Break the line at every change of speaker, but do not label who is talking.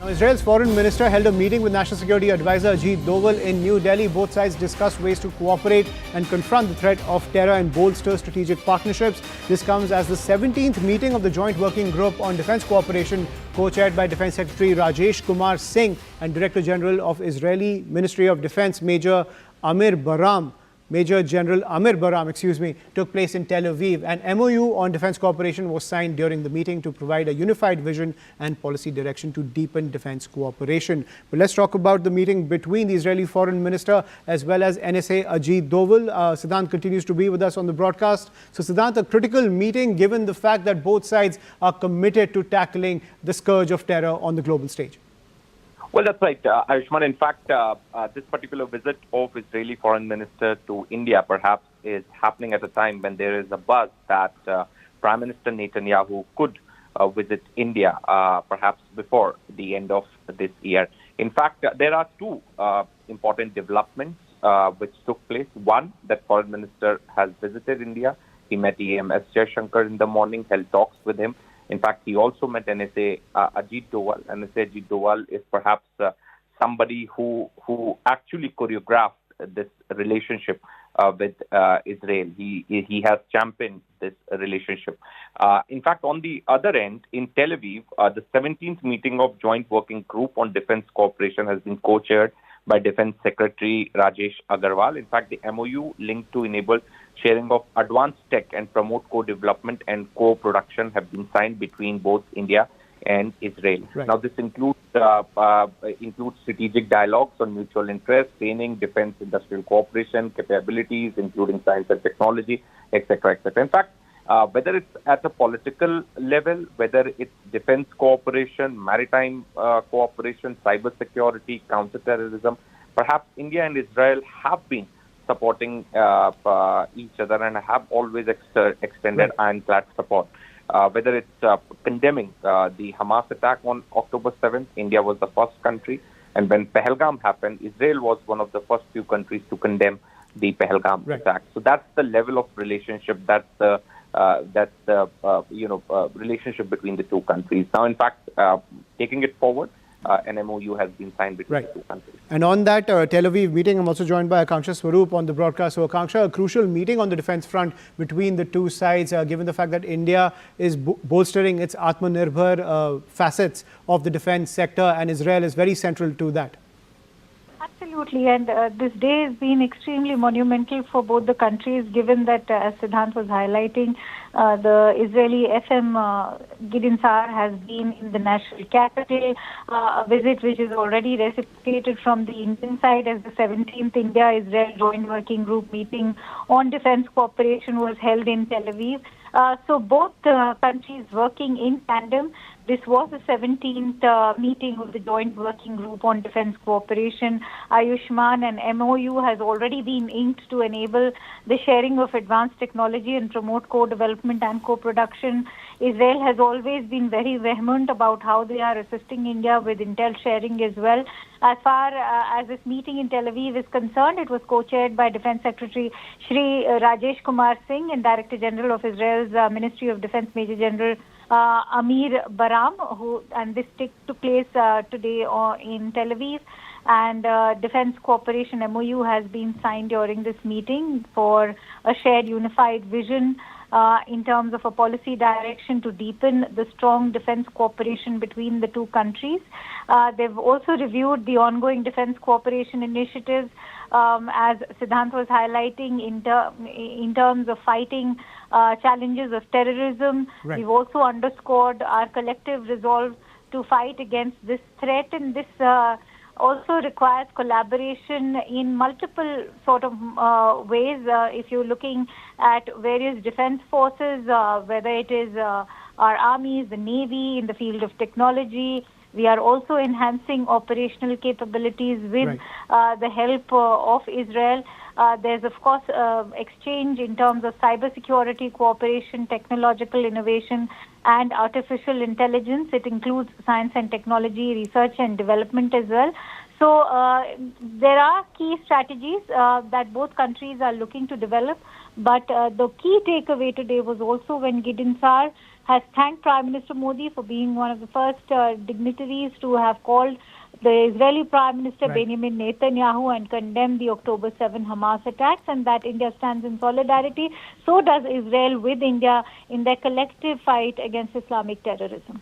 Israel's foreign minister held a meeting with National Security Advisor Ajit Doval in New Delhi. Both sides discussed ways to cooperate and confront the threat of terror and bolster strategic partnerships. This comes as the 17th meeting of the Joint Working Group on Defence Cooperation, co-chaired by Defence Secretary Rajesh Kumar Singh and Director General of Israeli Ministry of Defence Major General Amir Baram, took place in Tel Aviv. An MOU on defence cooperation was signed during the meeting to provide a unified vision and policy direction to deepen defence cooperation. But let's talk about the meeting between the Israeli Foreign Minister as well as NSA Ajit Doval. Siddhant continues to be with us on the broadcast. So Siddhant, a critical meeting given the fact that both sides are committed to tackling the scourge of terror on the global stage.
Well, that's right, Ayushman. In fact, this particular visit of Israeli Foreign Minister to India perhaps is happening at a time when there is a buzz that Prime Minister Netanyahu could visit India perhaps before the end of this year. In fact, there are two important developments which took place. One, that Foreign Minister has visited India. He met EM.S. Jaishankar in the morning, held talks with him. In fact, he also met NSA Ajit Doval. NSA Ajit Doval is perhaps somebody who actually choreographed this relationship with Israel. He has championed this relationship. In fact, on the other end, in Tel Aviv, the 17th meeting of Joint Working Group on Defence Cooperation has been co-chaired by Defence Secretary Rajesh Agarwal. In fact, the MOU linked to enable sharing of advanced tech and promote co-development and co-production have been signed between both India and Israel.
Right.
Now, this includes strategic dialogues on mutual interest, training, defense industrial cooperation, capabilities, including science and technology, etc., etc. In fact, whether it's at a political level, whether it's defense cooperation, maritime cooperation, cyber security, counterterrorism, perhaps India and Israel have been supporting each other and have always extended ironclad support. Whether it's condemning the Hamas attack on October 7th, India was the first country. And when Pahalgam happened, Israel was one of the first few countries to condemn the Pahalgam attack. So that's the level of relationship, that's the relationship between the two countries. Now, in fact, taking it forward, an MOU has been signed between the two countries.
And on that Tel Aviv meeting, I'm also joined by Akanksha Swaroop on the broadcast. So Akanksha, a crucial meeting on the defence front between the two sides, given the fact that India is bolstering its Atmanirbhar facets of the defence sector, and Israel is very central to that.
Absolutely, and this day has been extremely monumental for both the countries, given that, as Siddhant was highlighting, the Israeli FM Gideon Sa'ar has been in the national capital, a visit which is already reciprocated from the Indian side, as the 17th India-Israel Joint Working Group meeting on defence cooperation was held in Tel Aviv. So both countries working in tandem. This was the 17th meeting of the Joint Working Group on Defence Cooperation. Ayushman, and MOU has already been inked to enable the sharing of advanced technology and promote co-development and co-production. Israel has always been very vehement about how they are assisting India with intel sharing as well. As far as this meeting in Tel Aviv is concerned, it was co-chaired by Defence Secretary Shri Rajesh Kumar Singh and Director General of Israel's Ministry of Defence Major General Amir Baram, and this took place today in Tel Aviv. And defence cooperation MOU has been signed during this meeting for a shared unified vision in terms of a policy direction to deepen the strong defence cooperation between the two countries. They've also reviewed the ongoing defence cooperation initiatives, as Siddhant was highlighting, in terms of fighting challenges of terrorism.
Right.
We've also underscored our collective resolve to fight against this threat, and this also requires collaboration in multiple sort of ways. If you're looking at various defense forces, whether it is our armies, the Navy, in the field of technology, we are also enhancing operational capabilities with the help of Israel. There's, of course, exchange in terms of cybersecurity cooperation, technological innovation, and artificial intelligence. It includes science and technology, research and development as well. So there are key strategies that both countries are looking to develop. But the key takeaway today was also when Gideon Sa'ar has thanked Prime Minister Modi for being one of the first dignitaries to have called the Israeli Prime Minister Benjamin Netanyahu and condemned the October 7 Hamas attacks, and that India stands in solidarity. So does Israel with India in their collective fight against Islamic terrorism.